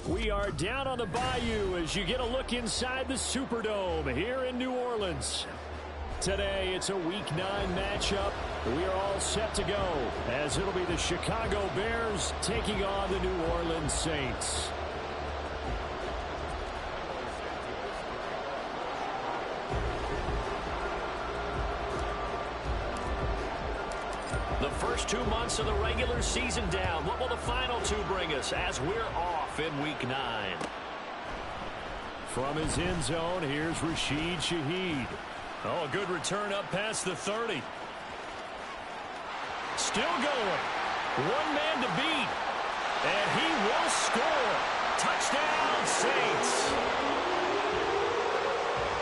We are down on the Bayou as you get a look inside the Superdome here in New Orleans. Today, it's a Week 9 matchup. We are all set to go as it'll be the Chicago Bears taking on the New Orleans Saints. The first 2 months of the regular season down. What will the final 2 bring us as we're off in Week 9? From his end zone, here's Rashid Shaheed. Oh, a good return up past the 30. Still going. One man to beat. And he will score. Touchdown, Saints.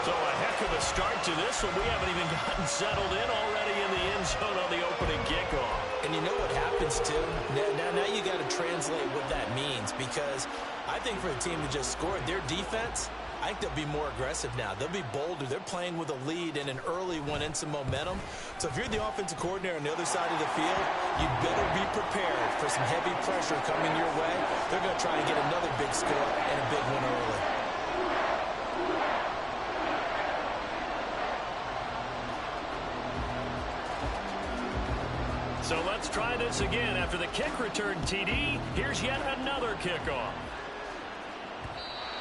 So a heck of a start to this one. We haven't even gotten settled in already in the end zone on the opening kickoff. And you know what happens, too? Now you got to translate what that means, because I think for the team that just scored, their defense, I think they'll be more aggressive now. They'll be bolder. They're playing with a lead and an early one and some momentum. So if you're the offensive coordinator on the other side of the field, you better be prepared for some heavy pressure coming your way. They're going to try and get another big score and a big one early. So let's try this again. After the kick return, TD, here's yet another kickoff.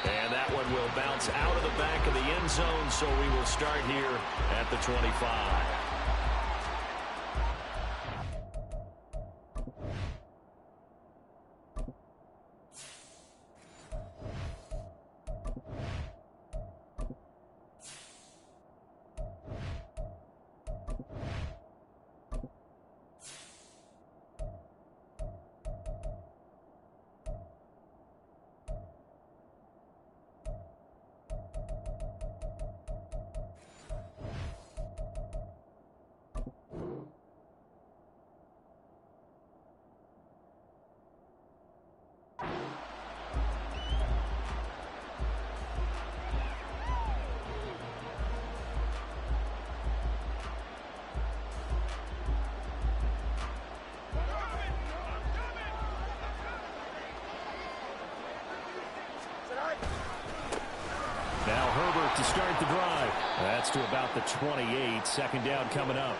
And that one will bounce out of the back of the end zone, so we will start here at the 25. Now Herbert to start the drive. That's to about the 28. Second down coming up.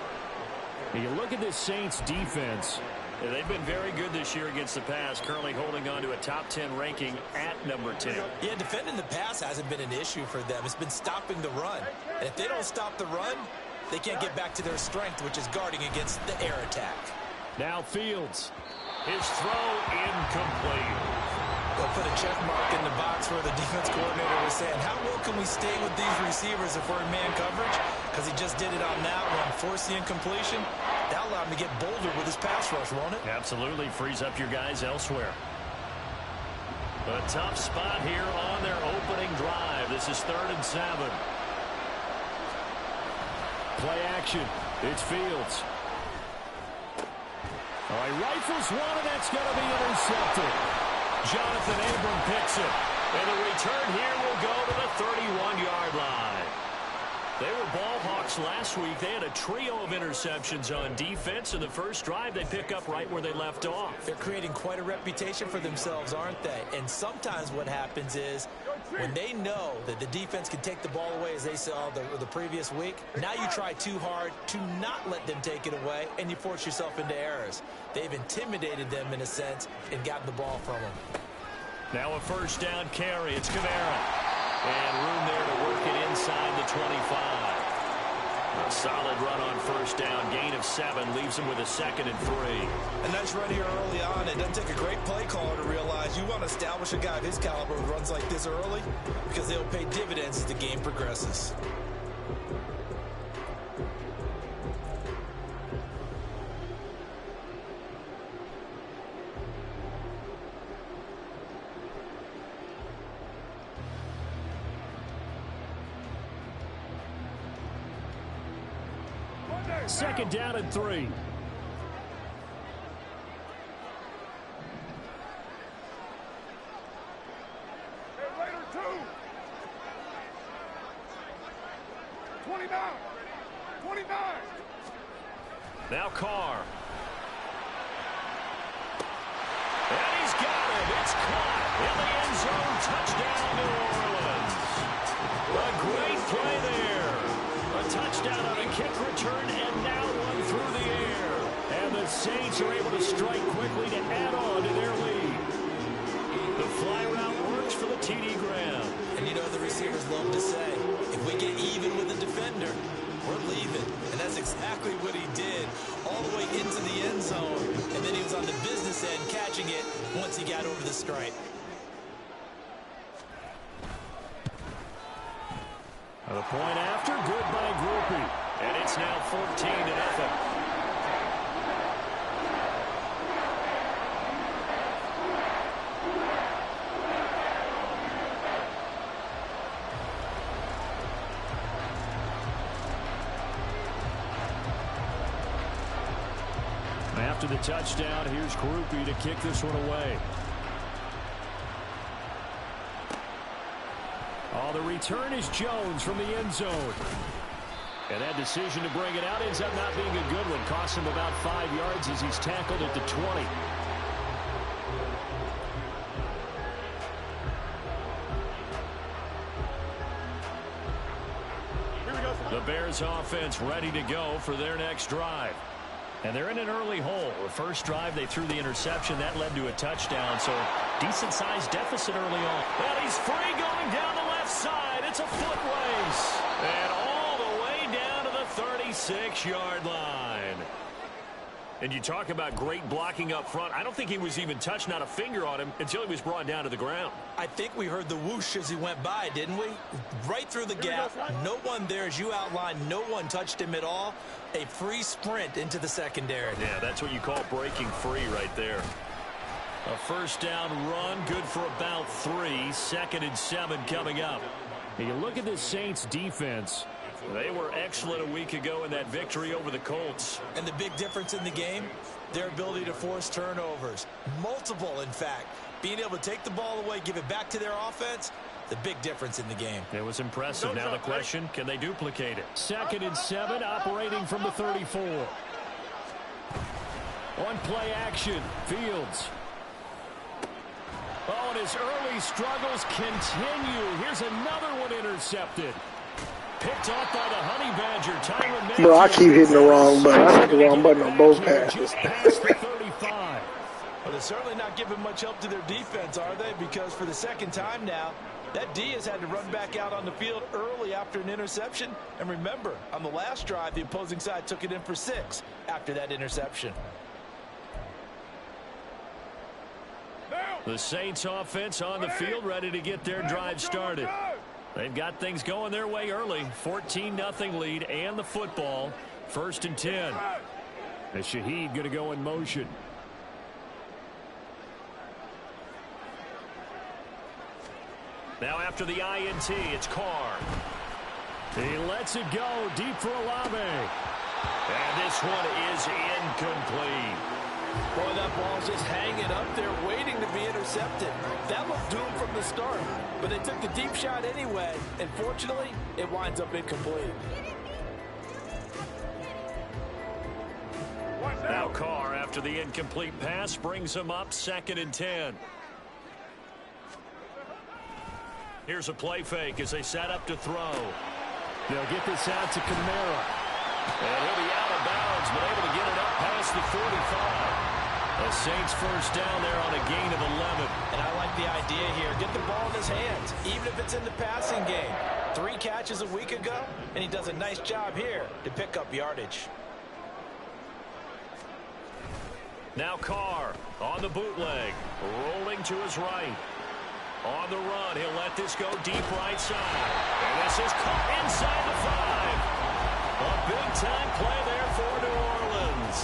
And you look at this Saints defense. They've been very good this year against the pass, currently holding on to a top 10 ranking at number 10. Yeah, defending the pass hasn't been an issue for them. It's been stopping the run. And if they don't stop the run, they can't get back to their strength, which is guarding against the air attack. Now Fields. His throw incomplete. They'll put a check mark in the box where the defense coordinator was saying, how well can we stay with these receivers if we're in man coverage? Because he just did it on that one, forced the incompletion. That'll allow him to get bolder with his pass rush, won't it? Absolutely, frees up your guys elsewhere. A tough spot here on their opening drive. This is 3rd and 7. Play action. It's Fields. All right, rifles one, and that's going to be intercepted. Jonathan Abram picks it. And the return here will go to the 31-yard line. They were ball hawks last week. They had a trio of interceptions on defense. In the first drive, they pick up right where they left off. They're creating quite a reputation for themselves, aren't they? And sometimes what happens is when they know that the defense can take the ball away, as they saw the previous week, now you try too hard to not let them take it away, and you force yourself into errors. They've intimidated them in a sense and gotten the ball from them. Now a first down carry. It's Kamara. And room there to work it inside the 25. A solid run on first down. Gain of 7 leaves him with a 2nd and 3. A nice run here early on. It doesn't take a great play caller to realize you want to establish a guy of his caliber who runs like this early, because they'll pay dividends as the game progresses. Second down and 3. Hey, Raider 2. 29. 29. Now Carr. And he's got him. It's caught. In the end zone, touchdown, New Orleans. A great play there. A touchdown on a kick return, and now one through the air. And the Saints are able to strike quickly to add on to their lead. The fly route works for the TD Graham. And you know the receivers love to say, if we get even with the defender, we're leaving. And that's exactly what he did, all the way into the end zone. And then he was on the business end catching it once he got over the stripe. The point after, good by Grupe. And it's now 14-0. After the touchdown, here's Grupe to kick this one away. Oh, the return is Jones from the end zone. And that decision to bring it out ends up not being a good one. Costs him about 5 yards as he's tackled at the 20. The Bears offense ready to go for their next drive. And they're in an early hole. The first drive, they threw the interception. That led to a touchdown, so decent-sized deficit early on. And he's free going down the left side. It's a foot race. And all the way down to the 36-yard line. And you talk about great blocking up front. I don't think he was even touched, not a finger on him, until he was brought down to the ground. I think we heard the whoosh as he went by, didn't we? Right through the gap. No one there, as you outlined, no one touched him at all. A free sprint into the secondary. Yeah, that's what you call breaking free right there. A first down run, good for about 3. 2nd and 7 coming up. And you look at this Saints defense. They were excellent a week ago in that victory over the Colts. And the big difference in the game, their ability to force turnovers. Multiple, in fact. Being able to take the ball away, give it back to their offense, the big difference in the game. It was impressive. Now the question, can they duplicate it? 2nd and 7, operating from the 34. On play action, Fields. Oh, and his early struggles continue. Here's another one intercepted. Picked off by the Honey Badger, Tyrann Mathieu. Bro, I keep hitting the wrong button. I hit the wrong button on both passes. Well, they're certainly not giving much help to their defense, are they? Because for the second time now, that D has had to run back out on the field early after an interception. And remember, on the last drive, the opposing side took it in for 6 after that interception. The Saints offense on the field, ready to get their drive started. They've got things going their way early. 14-0 lead and the football. 1st and 10. And Shaheed going to go in motion. Now after the INT, it's Carr. He lets it go deep for Olave. And this one is incomplete. Boy, that ball's just hanging up there, waiting to be intercepted. That looked doomed from the start, but they took the deep shot anyway, and fortunately, it winds up incomplete. Now Carr, after the incomplete pass, brings him up 2nd and 10. Here's a play fake as they set up to throw. They'll get this out to Kamara. And he'll be out of bounds, but able to get it up past the 45. The Saints first down there on a gain of 11. And I like the idea here. Get the ball in his hands, even if it's in the passing game. 3 catches a week ago, and he does a nice job here to pick up yardage. Now Carr on the bootleg, rolling to his right. On the run, he'll let this go deep right side. And this is caught inside the 5. A big-time play there for New Orleans.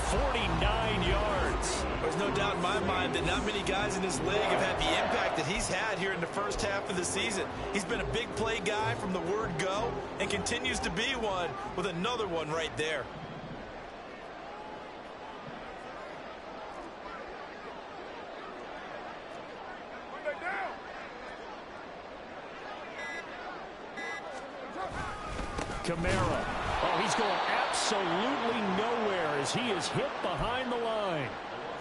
49 yards. There's no doubt in my mind that not many guys in this league have had the impact that he's had here in the first half of the season. He's been a big play guy from the word go and continues to be one with another one right there. Kamara. Oh, he's going absolutely nowhere as he is hit behind the line.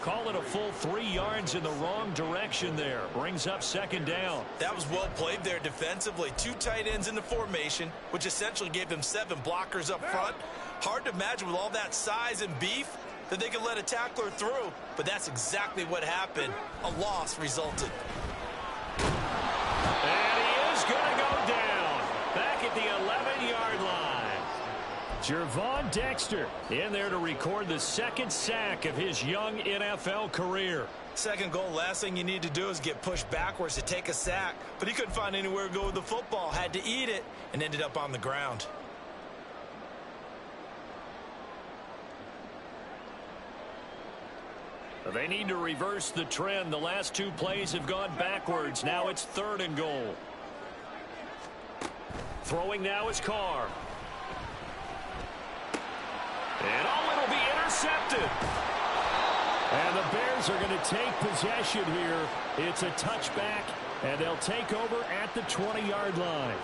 call it a full 3 yards in the wrong direction there. Brings up second down. That was well played there defensively. 2 tight ends in the formation, which essentially gave them 7 blockers up front. Hard to imagine with all that size and beef that they could let a tackler through, but that's exactly what happened. A loss resulted. And he is going to go down back at the 11-yard line. Gervon Dexter in there to record the second sack of his young NFL career. Second goal, last thing you need to do is get pushed backwards to take a sack, but he couldn't find anywhere to go with the football, had to eat it, and ended up on the ground. They need to reverse the trend. The last 2 plays have gone backwards. Now it's 3rd and goal. Throwing now is Carr. And it'll be intercepted. And the Bears are going to take possession here. It's a touchback, and they'll take over at the 20-yard line.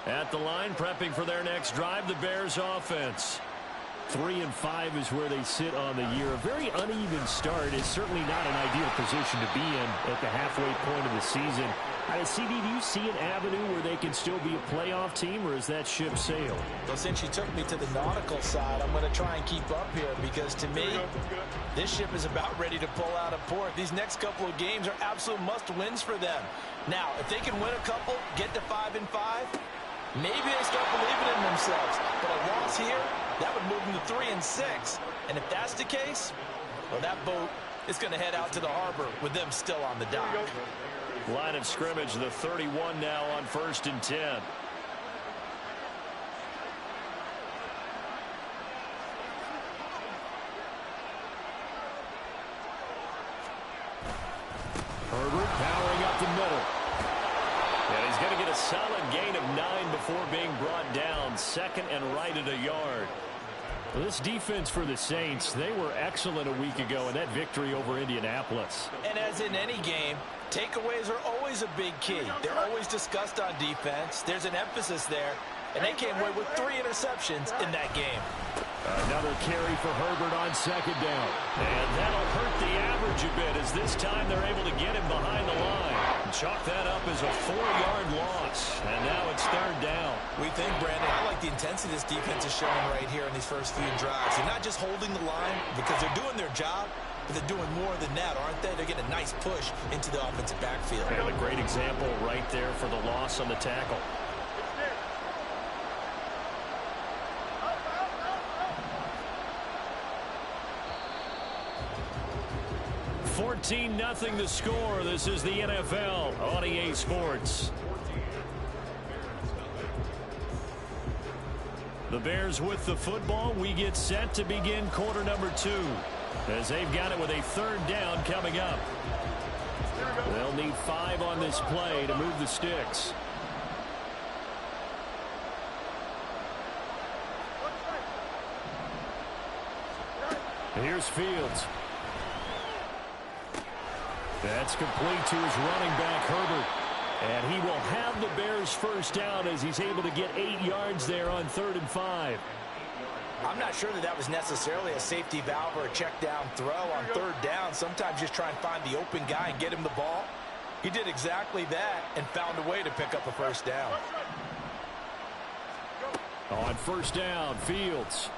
At the line, prepping for their next drive, the Bears offense. 3-5 is where they sit on the year. A very uneven start is certainly not an ideal position to be in at the halfway point of the season. CD, do you see an avenue where they can still be a playoff team, or is that ship sailed? Well, since you took me to the nautical side, I'm going to try and keep up here because, to me, this ship is about ready to pull out of port. These next couple of games are absolute must-wins for them. Now, if they can win a couple, get to 5-5, maybe they start believing in themselves. But a loss here, that would move them to 3-6. And if that's the case, well, that boat is going to head out to the harbor with them still on the dock. Line of scrimmage, the 31 now on 1st and 10. Herbert powering up the middle. And he's going to get a solid gain of 9 before being brought down. 2nd and right at a yard. Well, this defense for the Saints, they were excellent a week ago in that victory over Indianapolis. And as in any game, takeaways are always a big key. They're always discussed on defense. There's an emphasis there. And they came away with 3 interceptions in that game. Another carry for Herbert on 2nd down. And that'll hurt the average a bit as this time they're able to get him behind the line. Chalk that up as a 4-yard loss. And now it's 3rd down. We think, Brandon, I like the intensity this defense is showing right here in these first few drives. They're not just holding the line because they're doing their job, but they're doing more than that, aren't they? They're getting a nice push into the offensive backfield. And a great example right there for the loss on the tackle. 14-0 the score. This is the NFL on EA Sports. The Bears with the football. We get set to begin quarter number 2 as they've got it with a 3rd down coming up. They'll need 5 on this play to move the sticks. Here's Fields. That's complete to his running back, Herbert. And he will have the Bears first down as he's able to get 8 yards there on 3rd and 5. I'm not sure that was necessarily a safety valve or a check down throw on 3rd down. Sometimes just try and find the open guy and get him the ball. He did exactly that and found a way to pick up a first down. On 1st down, Fields.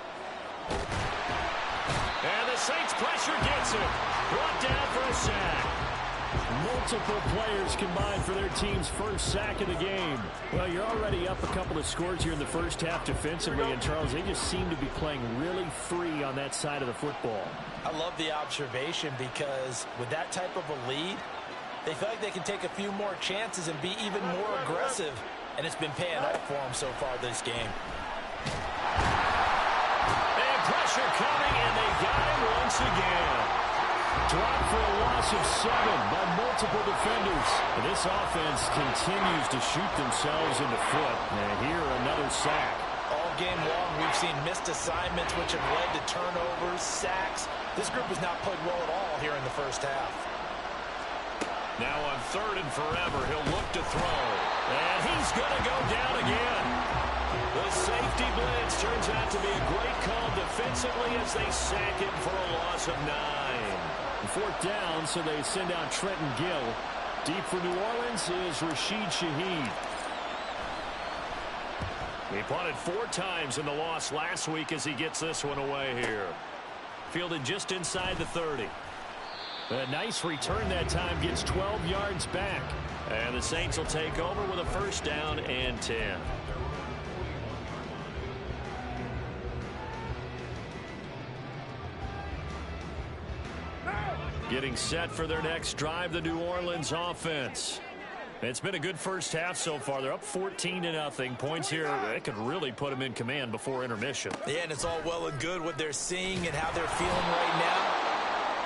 And the Saints pressure gets him. Brought down for a sack. Multiple players combined for their team's first sack of the game. Well, you're already up a couple of scores here in the first half defensively, and Charles, they just seem to be playing really free on that side of the football. I love the observation because with that type of a lead, they feel like they can take a few more chances and be even more aggressive, and it's been paying off for them so far this game. And pressure coming, and they got him once again. Dropped for a loss of 7 by multiple defenders. And this offense continues to shoot themselves in the foot. And here, another sack. All game long, we've seen missed assignments, which have led to turnovers, sacks. This group has not played well at all here in the first half. Now on 3rd and forever, he'll look to throw. And he's going to go down again. The safety blitz turns out to be a great call defensively as they sack him for a loss of 9. 4th down, so they send out Trenton Gill. Deep for New Orleans is Rashid Shaheed. He punted 4 times in the loss last week as he gets this one away here. Fielded just inside the 30. A nice return that time, gets 12 yards back. And the Saints will take over with a 1st down and 10. Getting set for their next drive, the New Orleans offense. It's been a good first half so far. They're up 14-0. Points here, that could really put them in command before intermission. Yeah, and it's all well and good what they're seeing and how they're feeling right now.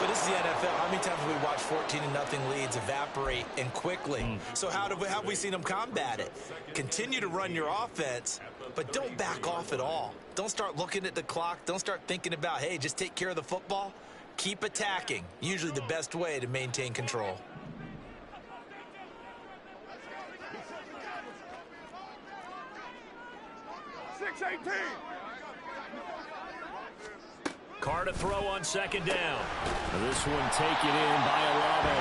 But this is the NFL. How many times have we watched 14-0 leads evaporate and quickly? So how have we seen them combat it? Continue to run your offense, but don't back off at all. Don't start looking at the clock. Don't start thinking about, hey, just take care of the football. Keep attacking. Usually the best way to maintain control. Carr to throw on 2nd down. This one taken in by Olave.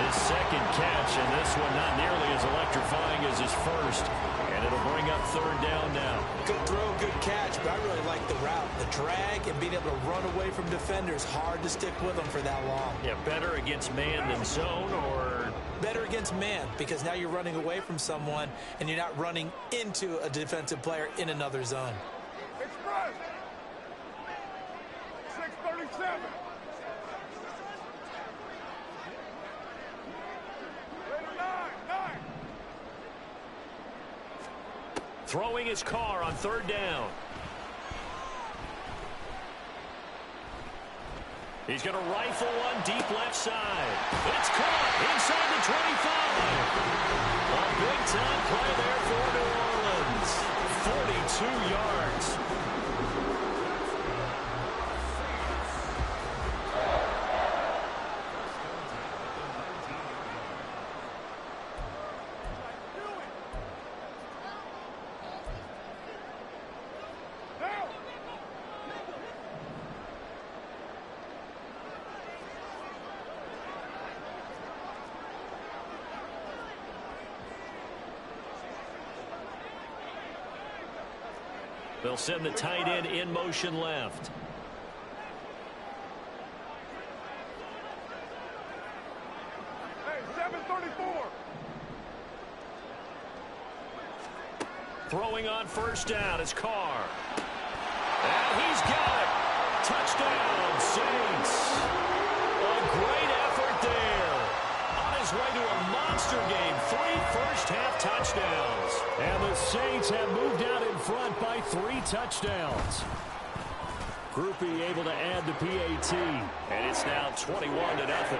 His 2nd catch, and this one not nearly as electrifying as his 1st. And it'll bring up 3rd down now. Good throw, good catch, but I really like the route. The drag and being able to run away from defenders. Hard to stick with them for that long. Yeah, better against man than zone, or better against man, because now you're running away from someone and you're not running into a defensive player in another zone. Express. 637. Throwing his Carr on 3rd down. He's going to rifle one deep left side. It's caught inside the 25. A big-time play there for New Orleans. 42 yards. They'll send the tight end in motion left. Hey, 734. Throwing on 1st down is Carr. And he's got it. Touchdown, Saints. A great effort there. On his way to a monster game. 3 first-half touchdowns. And the Saints have moved out in front by 3 touchdowns. Groupie able to add the PAT. And it's now 21-0.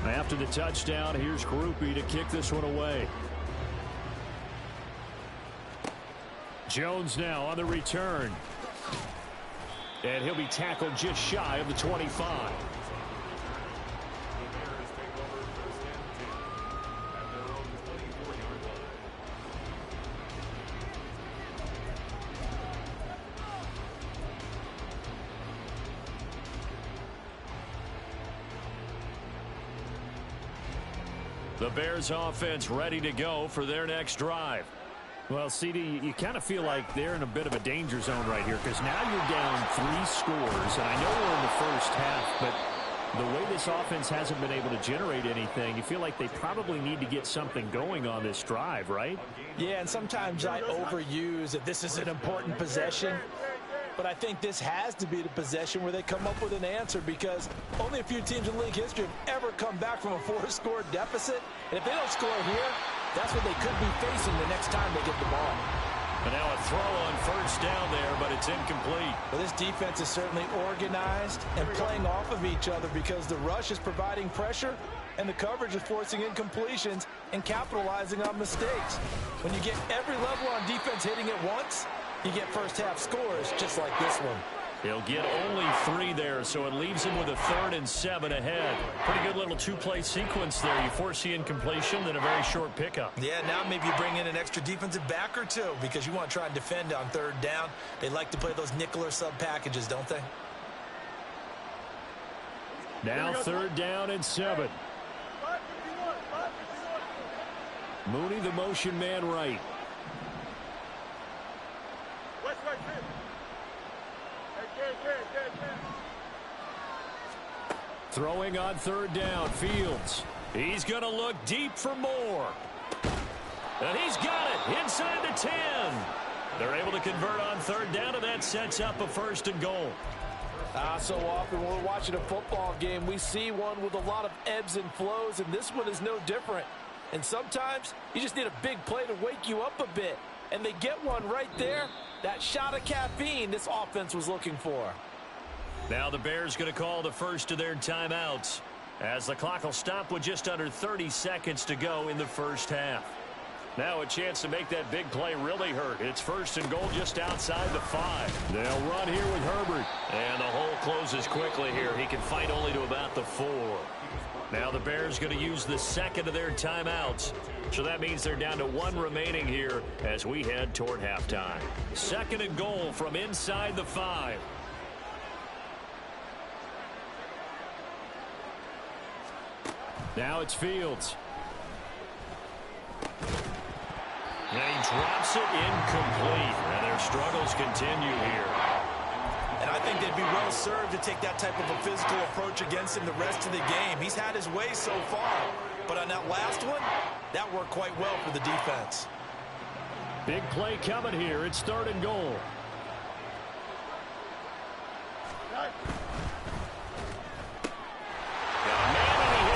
After the touchdown, here's Groupie to kick this one away. Jones now on the return. And he'll be tackled just shy of the 25. The Bears offense ready to go for their next drive. Well, CD, you kind of feel like they're in a bit of a danger zone right here, because now you're down 3 scores, and I know we're in the first half, but the way this offense hasn't been able to generate anything, you feel like they probably need to get something going on this drive, right? Yeah, and sometimes I overuse that this is an important possession. But I think this has to be the possession where they come up with an answer, because only a few teams in league history have ever come back from a 4-score deficit. And if they don't score here, that's what they could be facing the next time they get the ball. And now a throw on first down there, but it's incomplete. Well, this defense is certainly organized and playing off of each other because the rush is providing pressure and the coverage is forcing incompletions and capitalizing on mistakes. When you get every level on defense hitting at once, you get first-half scores just like this one. He'll get only 3 there, so it leaves him with a 3rd and 7 ahead. Pretty good little 2-play sequence there. You force the incompletion, then a very short pickup. Yeah, now maybe you bring in an extra defensive back or 2 because you want to try and defend on 3rd down. They like to play those nickel or sub packages, don't they? Now 3rd down and 7. Mooney, the motion man right. Throwing on 3rd down, Fields. He's going to look deep for more. And he's got it inside the 10. They're able to convert on 3rd down, and that sets up a 1st and goal. So often when we're watching a football game, we see one with a lot of ebbs and flows, and this one is no different. And sometimes you just need a big play to wake you up a bit. And they get one right there. That shot of caffeine this offense was looking for. Now the Bears going to call the first of their timeouts as the clock will stop with just under 30 seconds to go in the first half. Now a chance to make that big play really hurt. It's 1st and goal just outside the 5. They'll run here with Herbert. And the hole closes quickly here. He can fight only to about the 4. Now the Bears going to use the 2nd of their timeouts. So that means they're down to 1 remaining here as we head toward halftime. 2nd and goal from inside the 5. Now it's Fields. And he drops it incomplete. And their struggles continue here. And I think they'd be well served to take that type of a physical approach against him the rest of the game. He's had his way so far. But on that last one, that worked quite well for the defense. Big play coming here. It's 3rd and goal.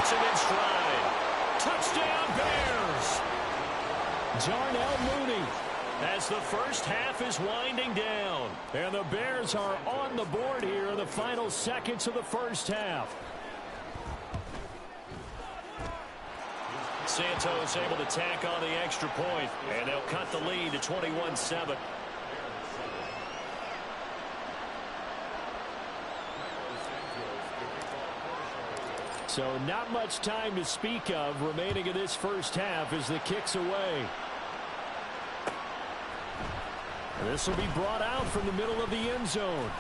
Him in stride. Touchdown Bears. Darnell Mooney. As the first half is winding down. And the Bears are on the board here in the final seconds of the first half. Santos able to tack on the extra point. And they'll cut the lead to 21-7. So not much time to speak of remaining in this first half as the kick's away. And this will be brought out from the middle of the end zone.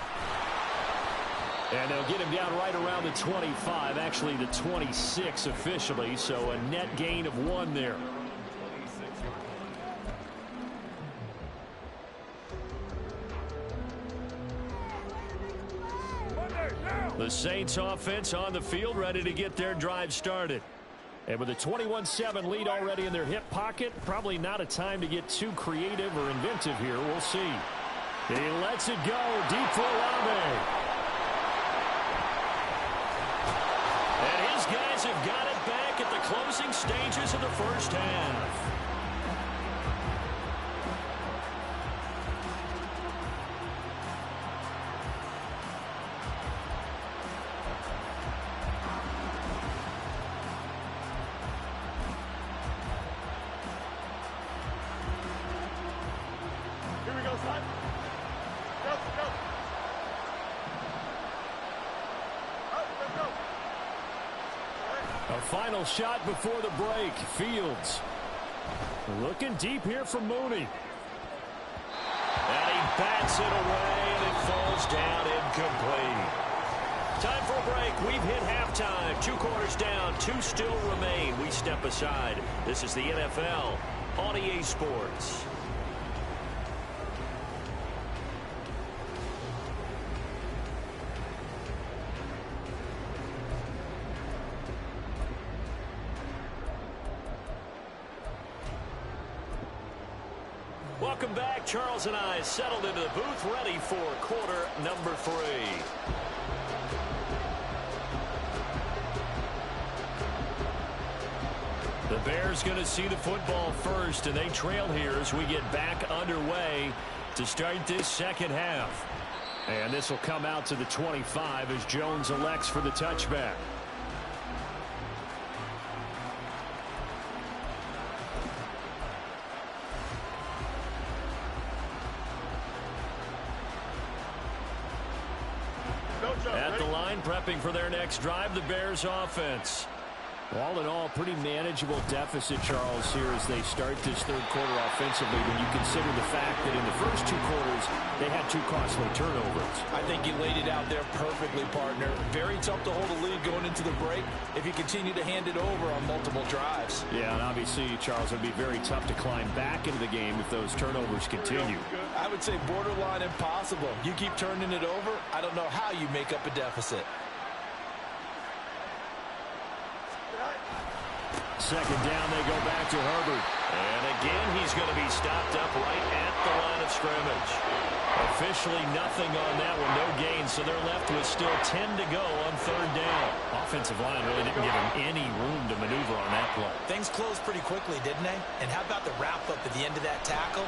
And they'll get him down right around the 25, actually the 26 officially, so a net gain of 1 there. The Saints offense on the field ready to get their drive started. And with a 21-7 lead already in their hip pocket, probably not a time to get too creative or inventive here. We'll see. He lets it go deep for Olave. And his guys have got it back at the closing stages of the first half. Final shot before the break. Fields looking deep here for Mooney. And he bats it away, and it falls down incomplete. Time for a break. We've hit halftime. 2 quarters down. 2 still remain. We step aside. This is the NFL on EA Sports. Welcome back. Charles and I settled into the booth, ready for quarter number 3. The Bears going to see the football first, and they trail here as we get back underway to start this second half. And this will come out to the 25 as Jones elects for the touchback. At the line, prepping for their next drive, the Bears offense. All in all, pretty manageable deficit, Charles, here as they start this third quarter offensively when you consider the fact that in the first two quarters, they had two costly turnovers. I think you laid it out there perfectly, partner. Very tough to hold a lead going into the break if you continue to hand it over on multiple drives. Yeah, and obviously, Charles, it would be very tough to climb back into the game if those turnovers continue. I would say borderline impossible. You keep turning it over, I don't know how you make up a deficit. Second down, they go back to Herbert. And again, he's going to be stopped up right at the line of scrimmage. Officially nothing on that one, no gain, so they're left with still 10 to go on third down. Offensive line really didn't give him any room to maneuver on that play. Things closed pretty quickly, didn't they? And how about the wrap-up at the end of that tackle?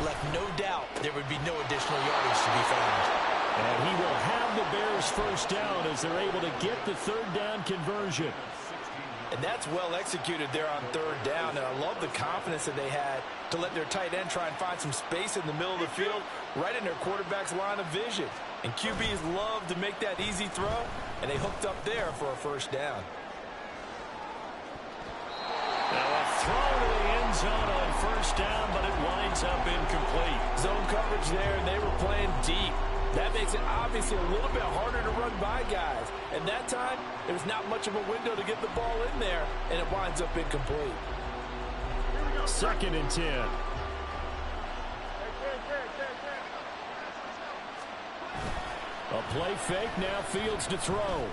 Left no doubt there would be no additional yardage to be found. And he will have the Bears first down as they're able to get the third down conversion. And that's well executed there on third down. And I love the confidence that they had to let their tight end try and find some space in the middle of the field, right in their quarterback's line of vision. And QBs love to make that easy throw, and they hooked up there for a first down. Now a throw to the end zone on first down, but it winds up incomplete. Zone coverage there, and they were playing deep. That makes it obviously a little bit harder to run by guys. And that time, there's not much of a window to get the ball in there, and it winds up incomplete. Second and 10. A play fake, now Fields to throw.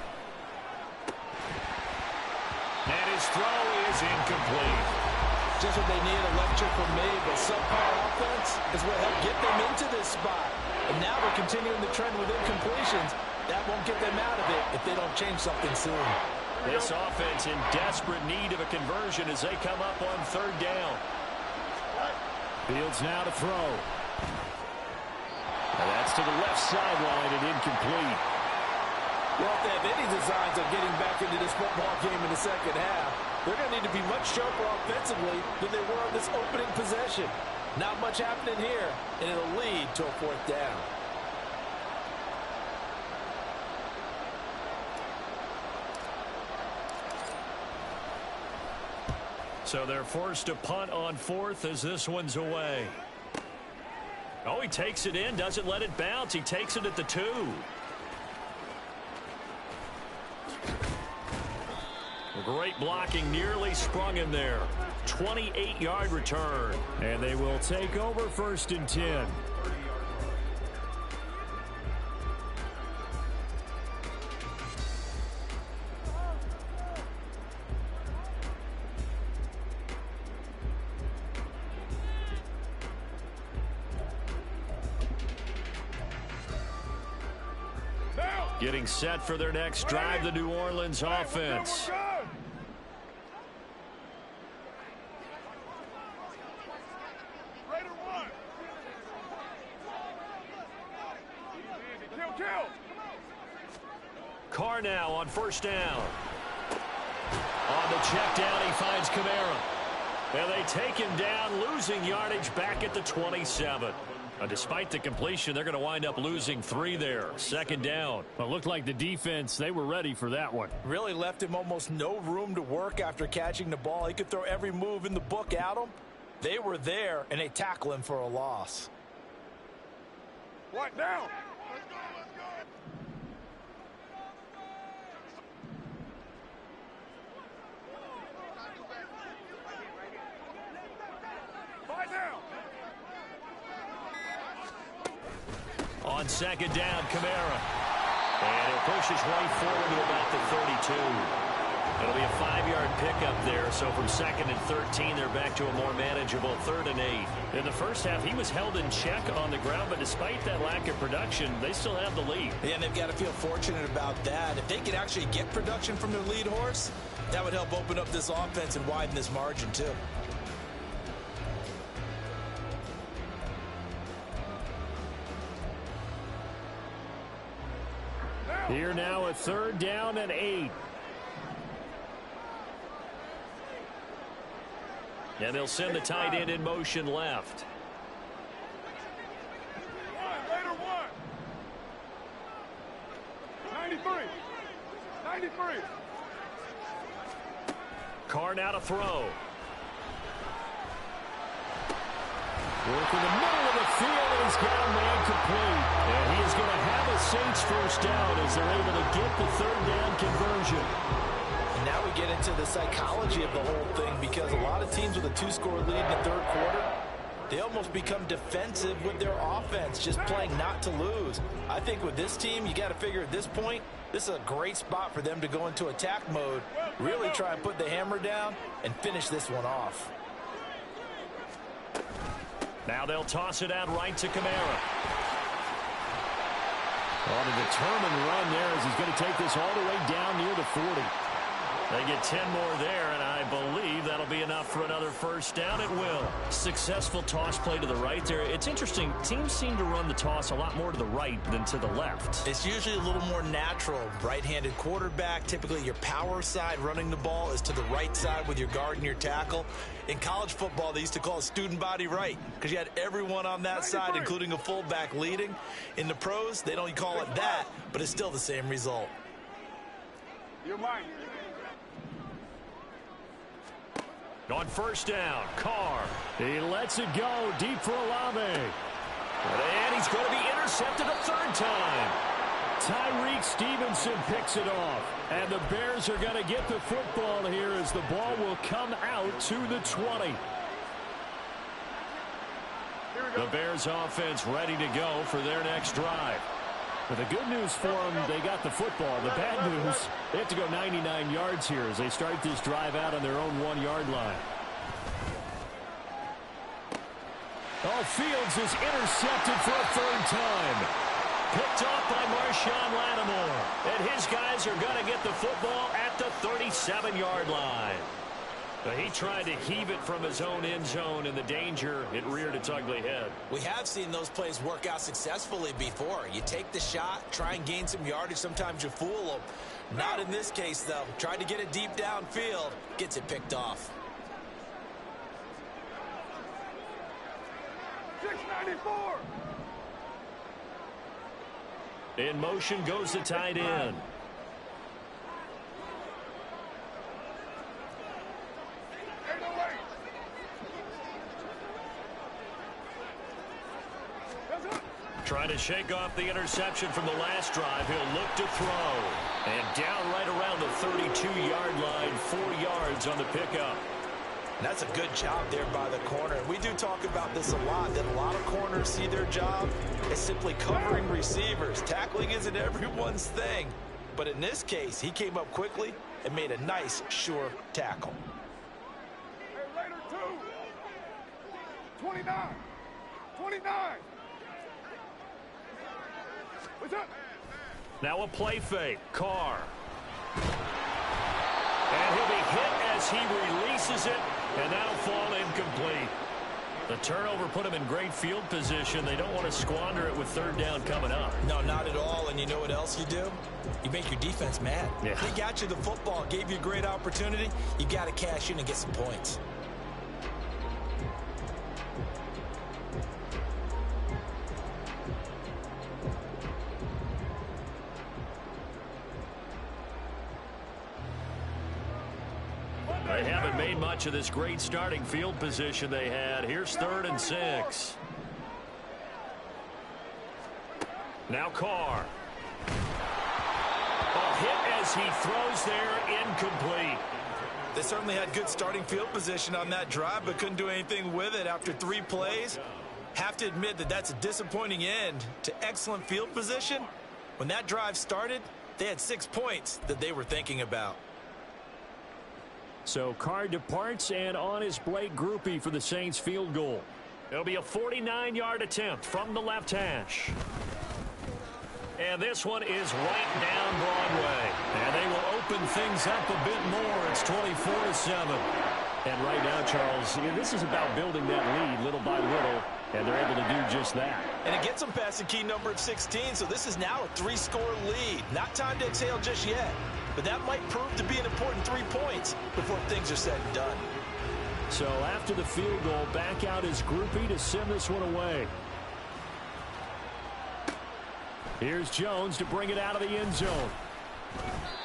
And his throw is incomplete. Just what they need, a lecture from me, but subpar offense is what helped get them into this spot. And now they're continuing the trend with incompletions. That won't get them out of it if they don't change something soon. This offense in desperate need of a conversion as they come up on third down. Fields now to throw. And that's to the left sideline and incomplete. Well, if they have any designs of getting back into this football game in the second half, they're going to need to be much sharper offensively than they were on this opening possession. Not much happening here, and it'll lead to a fourth down. So they're forced to punt on fourth as this one's away. Oh, he takes it in, doesn't let it bounce. He takes it at the 2. Great blocking, nearly sprung him there. 28-yard return. And they will take over first and 10. Getting set for their next drive, the New Orleans offense. Carr now on first down. On the check down, he finds Kamara. And they take him down, losing yardage back at the 27. Despite the completion, they're going to wind up losing 3 there. Second down. Well, it looked like the defense, they were ready for that one. Really left him almost no room to work after catching the ball. He could throw every move in the book at him. They were there, and they tackle him for a loss. What now? On second down, Kamara. And he'll push his way forward to about the 32. It'll be a 5-yard pickup there. So from second and 13, they're back to a more manageable 3rd and 8. In the first half, he was held in check on the ground, but despite that lack of production, they still have the lead. Yeah, and they've got to feel fortunate about that. If they could actually get production from their lead horse, That would help open up this offense and widen this margin, too. Here now a 3rd down and 8. And they'll send the tight end in motion left. Later one. 93. 93. Carr now to throw. Work in the middle of the field, and he's got a man complete. And he is going to have a Saints first down as they're able to get the 3rd down conversion. And now we get into the psychology of the whole thing, because a lot of teams with a 2-score lead in the 3rd quarter, they almost become defensive with their offense, just playing not to lose. I think with this team, you got to figure at this point, this is a great spot for them to go into attack mode, really try and put the hammer down and finish this one off. Now they'll toss it out right to Kamara. On a determined run there as he's going to take this all the way down near the 40. They get 10 more there, and I believe that'll be enough for another first down. It will. Successful toss play to the right there. It's interesting. Teams seem to run the toss a lot more to the right than to the left. It's usually a little more natural. Right-handed quarterback, typically your power side running the ball is to the right side with your guard and your tackle. In college football, they used to call it student body right because you had everyone on that side, including a fullback leading. In the pros, they don't call it that, but it's still the same result. You're mine. On first down, Carr. He lets it go deep for Olave. And he's going to be intercepted a 3rd time. Tyreek Stevenson picks it off. And the Bears are going to get the football here as the ball will come out to the 20. The Bears offense ready to go for their next drive. But the good news for them, they got the football. The bad news, they have to go 99 yards here as they start this drive out on their own 1-yard line. Oh, Fields is intercepted for a 3rd time. Picked off by Marshawn Lattimore. And his guys are going to get the football at the 37-yard line. But he tried to heave it from his own end zone, and the danger, it reared its ugly head. We have seen those plays work out successfully before. You take the shot, try and gain some yardage. Sometimes you fool them. Not in this case, though. Tried to get it deep downfield. Gets it picked off. 694. In motion goes the tight end. Trying to shake off the interception from the last drive. He'll look to throw. And down right around the 32-yard line, 4 yards on the pickup. And that's a good job there by the corner. We do talk about this a lot, that a lot of corners see their job as simply covering receivers. Tackling isn't everyone's thing. But in this case, he came up quickly and made a nice, sure tackle. Hey, later, 2. 29. 29. What's up? Now a play fake. Carr. And he'll be hit as he releases it, and that'll fall incomplete. The turnover put him in great field position. They don't want to squander it with 3rd down coming up. No, not at all. And you know what else you do? You make your defense mad. Yeah. They got you the football, gave you a great opportunity. You got to cash in and get some points. They haven't made much of this great starting field position they had. Here's 3rd and 6. Now Carr. A hit as he throws there, incomplete. They certainly had good starting field position on that drive, but couldn't do anything with it after 3 plays. Have to admit that that's a disappointing end to excellent field position. When that drive started, they had 6 points that they were thinking about. So Carr departs, and on is Blake Grupe for the Saints field goal. It'll be a 49-yard attempt from the left hash. And this one is right down Broadway. And they will open things up a bit more. It's 24-7. And right now, Charles, this is about building that lead little by little, and they're able to do just that. And it gets them past the key number of 16, so this is now a 3-score lead. Not time to exhale just yet, but that might prove to be an important 3 points before things are said and done. So after the field goal, back out is Groupie to send this one away. Here's Jones to bring it out of the end zone.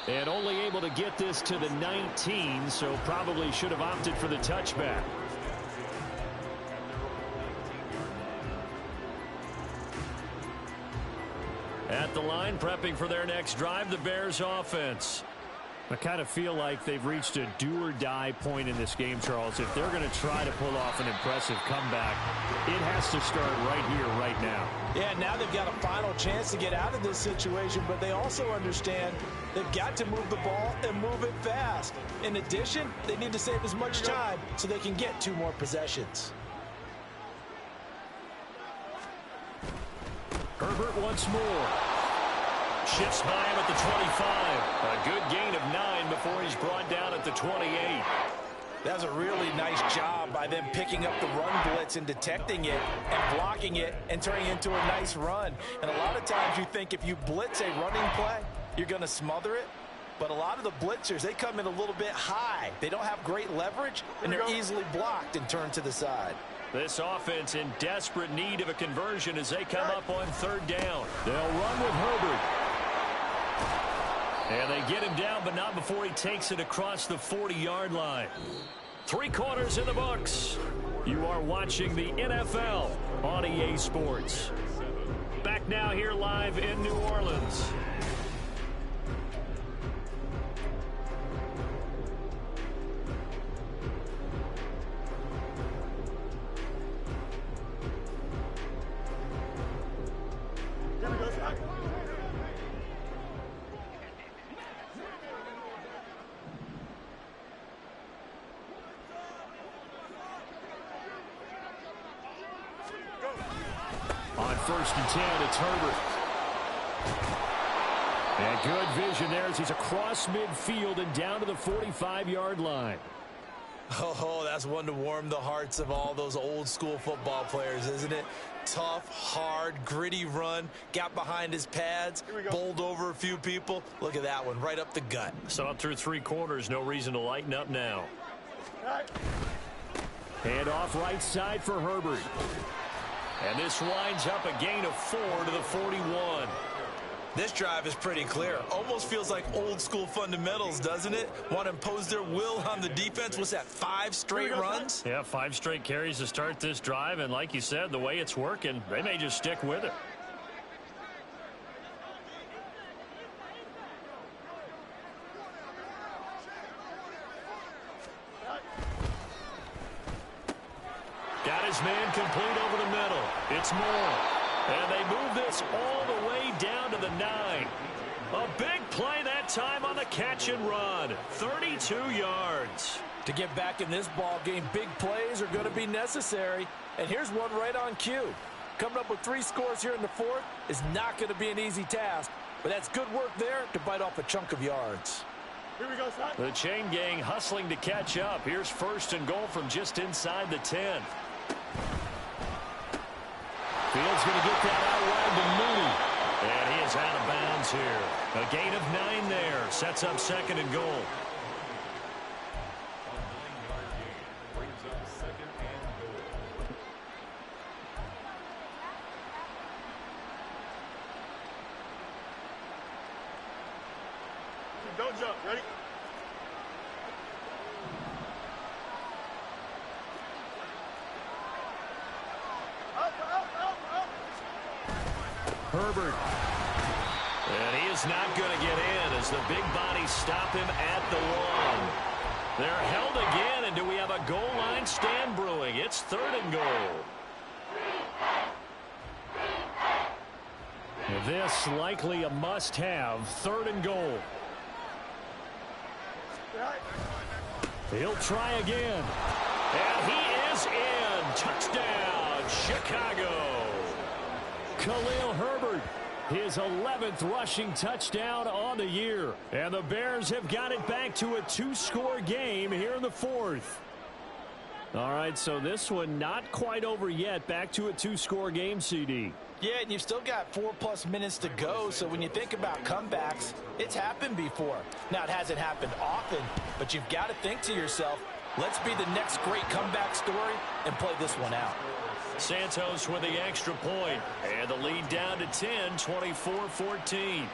And only able to get this to the 19, so probably should have opted for the touchback. At the line, prepping for their next drive, the Bears offense. I kind of feel like they've reached a do-or-die point in this game, Charles. If they're going to try to pull off an impressive comeback, it has to start right here, right now. Yeah, now they've got a final chance to get out of this situation, but they also understand they've got to move the ball and move it fast. In addition, they need to save as much time so they can get 2 more possessions. Herbert once more. Shifts by him at the 25. A good gain of 9 before he's brought down at the 28. That was a really nice job by them picking up the run blitz and detecting it and blocking it and turning it into a nice run. And a lot of times you think if you blitz a running play, you're going to smother it. But a lot of the blitzers, they come in a little bit high. They don't have great leverage, and they're easily blocked and turned to the side. This offense in desperate need of a conversion as they come up on 3rd down. They'll run with Herbert. And they get him down, but not before he takes it across the 40-yard line. 3 quarters in the books. You are watching the NFL on EA Sports. Back now here live in New Orleans. On 1st and 10, it's Herbert. And good vision there as he's across midfield and down to the 45-yard line. Oh, that's one to warm the hearts of all those old school football players, isn't it? Tough, hard, gritty run, got behind his pads, bowled over a few people. Look at that one, right up the gut. So up through 3 quarters, no reason to lighten up now. Hand off right side for Herbert. And this winds up a gain of 4 to the 41. This drive is pretty clear. Almost feels like old school fundamentals, doesn't it? Want to impose their will on the defense. What's that, 5 straight runs? Yeah, 5 straight carries to start this drive. And like you said, the way it's working, they may just stick with it. Got his man complete over the middle. It's Moore. And they move this all the way down to the 9. A big play that time on the catch and run. 32 yards. To get back in this ball game, big plays are going to be necessary. And here's one right on cue. Coming up with 3 scores here in the 4th is not going to be an easy task. But that's good work there to bite off a chunk of yards. Here we go, son. The chain gang hustling to catch up. Here's 1st and goal from just inside the 10. Fields going to get that out wide to Mooney. And he is out of bounds here. A gain of 9 there. Sets up 2nd and goal. Don't jump. Ready? Herbert. And he is not going to get in as the big bodies stop him at the 1. They're held again, and do we have a goal line stand brewing? It's 3rd and goal. This likely a must-have. 3rd and goal. He'll try again. And he is in. Touchdown, Chicago. Khalil Herbert His 11th rushing touchdown on the year. And the Bears have got it back to a 2-score game here in the fourth. All right, so this one not quite over yet. Back to a 2-score game, CD. Yeah, and you've still got 4+ minutes to go, so when you think about comebacks, it's happened before. Now, it hasn't happened often, but you've got to think to yourself, let's be the next great comeback story and play this one out. Santos with the extra point, and the lead down to 10, 24-14.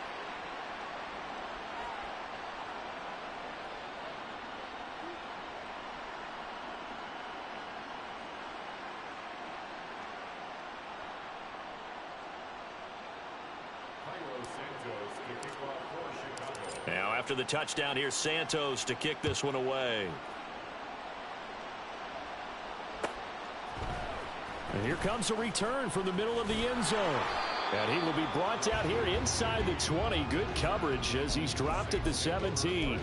Now after the touchdown, here's Santos to kick this one away. And here comes a return from the middle of the end zone. And he will be brought down here inside the 20. Good coverage as he's dropped at the 17.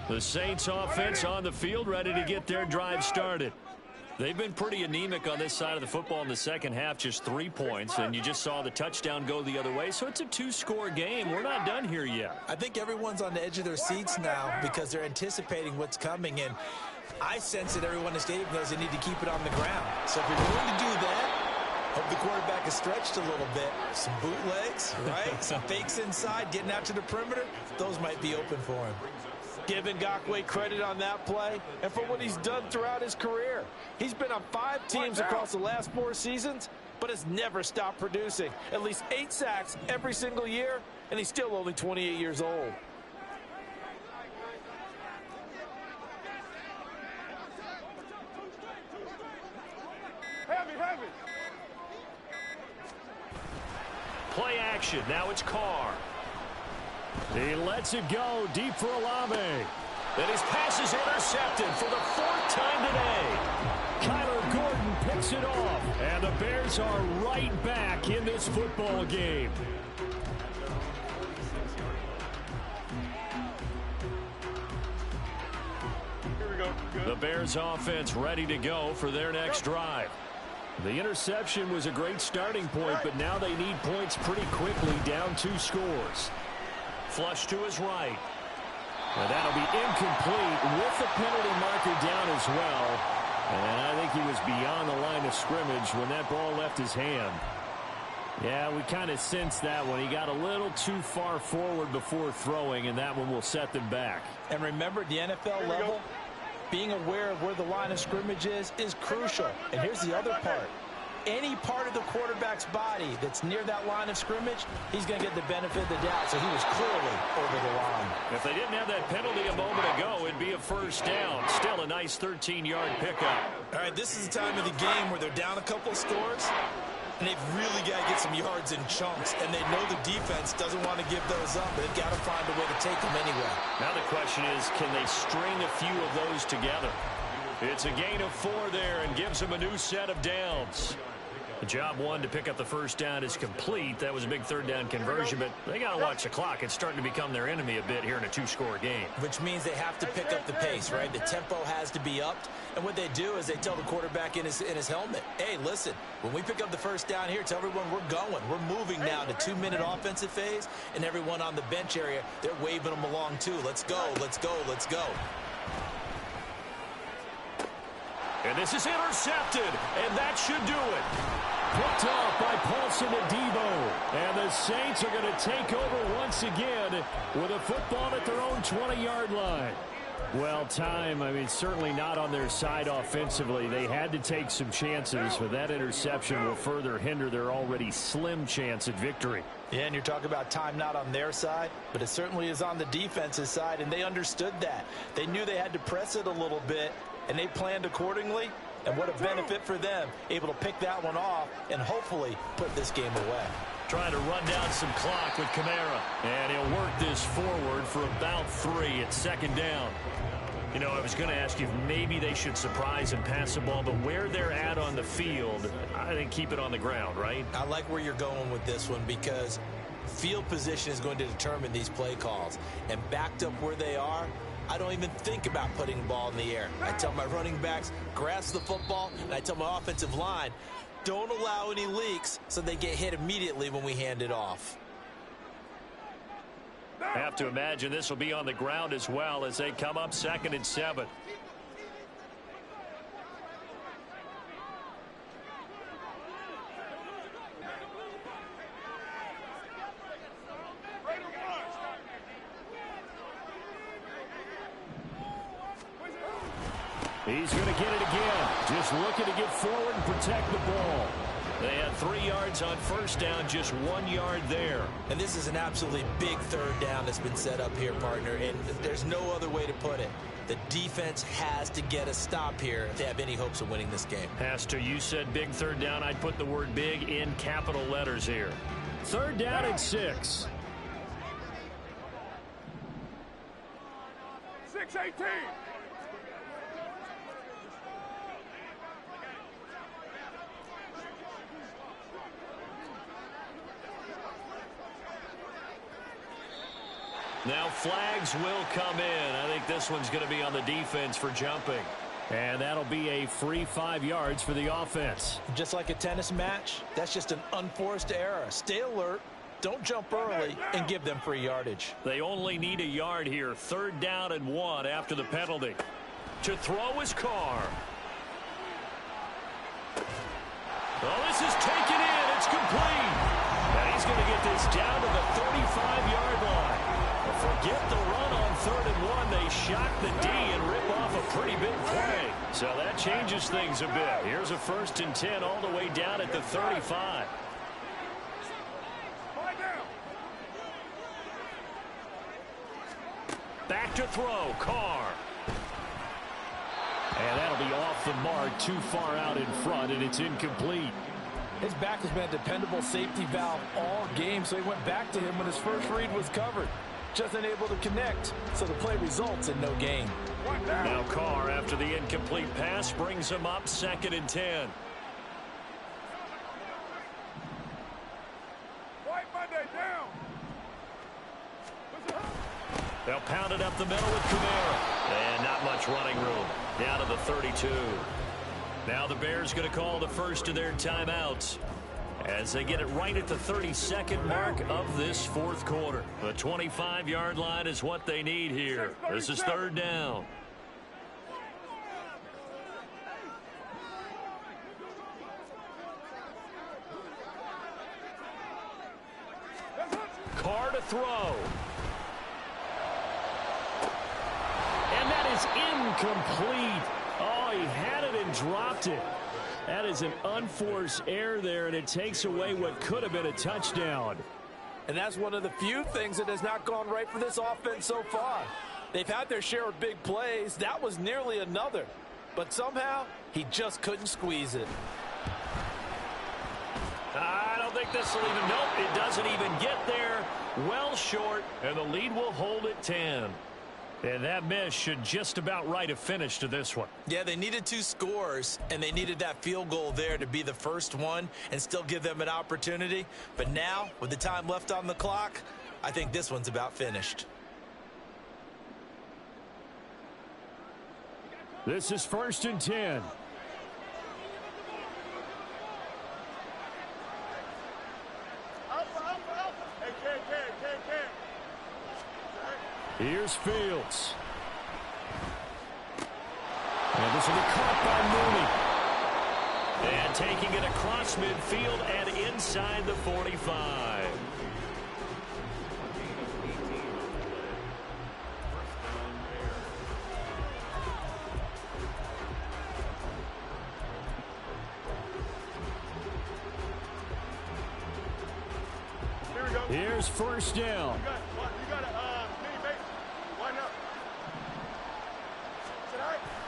The Saints offense on the field, ready to get their drive started. They've been pretty anemic on this side of the football in the second half, just 3 points, and you just saw the touchdown go the other way, so it's a 2-score game. We're not done here yet. I think everyone's on the edge of their seats now because they're anticipating what's coming, and I sense that everyone in the stadium knows they need to keep it on the ground. So if you're willing to do that, hope the quarterback is stretched a little bit. Some bootlegs, right? Some fakes inside, getting out to the perimeter, those might be open for him. Give Ngakoue credit on that play and for what he's done throughout his career. He's been on 5 teams across the last 4 seasons, but has never stopped producing. At least 8 sacks every single year, and he's still only 28 years old. Heavy. Play action. Now it's Carr. He lets it go deep for Olave. And his pass is intercepted for the 4th time today. Kyler Gordon picks it off. And the Bears are right back in this football game. Here we go. Good. The Bears offense ready to go for their next drive. The interception was a great starting point, but now they need points pretty quickly, down 2 scores. Flush to his right. And that'll be incomplete with the penalty marker down as well. And I think he was beyond the line of scrimmage when that ball left his hand. Yeah, we kind of sensed that one. He got a little too far forward before throwing, and that one will set them back. And remember, at the NFL level, being aware of where the line of scrimmage is crucial. And here's the other part. Any part of the quarterback's body that's near that line of scrimmage, he's going to get the benefit of the doubt. So he was clearly over the line. If they didn't have that penalty a moment ago, it'd be a first down. Still a nice 13-yard pickup. All right, this is the time of the game where they're down a couple of scores, and they've really got to get some yards in chunks. And they know the defense doesn't want to give those up. They've got to find a way to take them anyway. Now the question is, can they string a few of those together? It's a gain of 4 there and gives them a new set of downs. Job 1 to pick up the first down is complete. That was a big 3rd down conversion, but they got to watch the clock. It's starting to become their enemy a bit here in a 2-score game. Which means they have to pick up the pace, right? The tempo has to be upped. And what they do is they tell the quarterback in his helmet, hey, listen, when we pick up the first down here, tell everyone we're going. We're moving now to 2-minute offensive phase, and everyone on the bench area, they're waving them along too. Let's go, let's go, let's go. And this is intercepted, and that should do it. Picked off by Paulson Adebo. And the Saints are going to take over once again with a football at their own 20-yard line. Well, time, I mean, certainly not on their side offensively. They had to take some chances, but that interception will further hinder their already slim chance at victory. Yeah, and you're talking about time not on their side, but it certainly is on the defense's side, and they understood that. They knew they had to press it a little bit, and they planned accordingly. And what a benefit for them, able to pick that one off and hopefully put this game away. Trying to run down some clock with Kamara. And he'll work this forward for about 3 at 2nd down. You know, I was going to ask you if maybe they should surprise and pass the ball, but where they're at on the field, I think keep it on the ground, right? I like where you're going with this one because Field position is going to determine these play calls. And backed up where they are, I don't even think about putting the ball in the air. I tell my running backs, grasp the football, and I tell my offensive line, don't allow any leaks so they get hit immediately when we hand it off. I have to imagine this will be on the ground as well as they come up 2nd and 7. He's going to get it again. Just looking to get forward and protect the ball. They had 3 yards on first down, just 1 yard there. And this is an absolutely big 3rd down that's been set up here, partner, and there's no other way to put it. The defense has to get a stop here if they have any hopes of winning this game. Has to. You said big 3rd down. I'd put the word big in capital letters here. 3rd down and 6. 6-18. Now flags will come in. I think this one's going to be on the defense for jumping. And that'll be a free 5 yards for the offense. Just like a tennis match, that's just an unforced error. Stay alert, don't jump early, and give them free yardage. They only need a yard here. 3rd down and 1 after the penalty. To throw is Carr. Oh, this is taken in. It's complete. And he's going to get this down to the 35-yard line. Forget the run on 3rd and 1. They shock the D and rip off a pretty big play. So that changes things a bit. Here's a 1st and 10 all the way down at the 35. Back to throw, Carr. And that'll be off the mark, too far out in front, and it's incomplete. His back has been a dependable safety valve all game, so he went back to him when his first read was covered. Just unable to connect, so the play results in no gain. Now Carr, after the incomplete pass, brings him up 2nd and 10. They'll pound it up the middle with Kamara. And not much running room. Down to the 32. Now the Bears going to call the first of their timeouts as they get it right at the 32nd mark of this 4th quarter. The 25-yard line is what they need here. This is 3rd down. Carr to throw. And that is incomplete. Oh, he had it and dropped it. That is an unforced error there, and it takes away what could have been a touchdown. And that's one of the few things that has not gone right for this offense so far. They've had their share of big plays. That was nearly another. But somehow, he just couldn't squeeze it. I don't think this will even, nope, it doesn't even get there. Well short, and the lead will hold at 10. And that miss should just about write a finish to this one. Yeah, they needed 2 scores, and they needed that field goal there to be the first one and still give them an opportunity. But now, with the time left on the clock, I think this one's about finished. This is 1st and 10. Here's Fields. And this will be caught by Mooney. And taking it across midfield and inside the 45. Here's 1st down.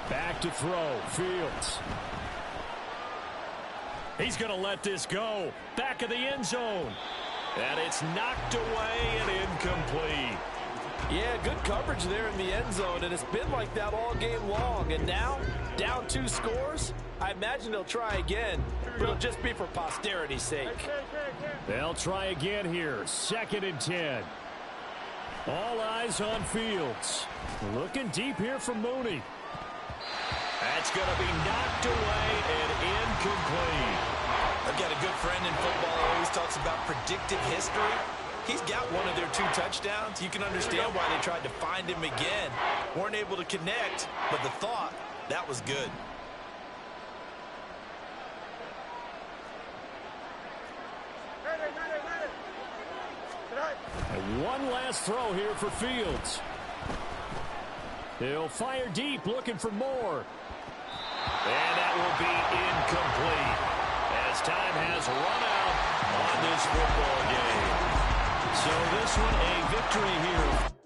Back to throw, Fields. He's going to let this go. Back of the end zone. And it's knocked away and incomplete. Yeah, good coverage there in the end zone, and it's been like that all game long. And now, down 2 scores, I imagine they'll try again, but it'll just be for posterity's sake. They'll try again here, 2nd and 10. All eyes on Fields. Looking deep here from Mooney. That's going to be knocked away and incomplete. I've got a good friend in football who always talks about predictive history. He's got one of their 2 touchdowns. You can understand why they tried to find him again. Weren't able to connect, but the thought, that was good. And one last throw here for Fields. He'll fire deep, looking for more. And that will be incomplete as time has run out on this football game. So this one a victory here.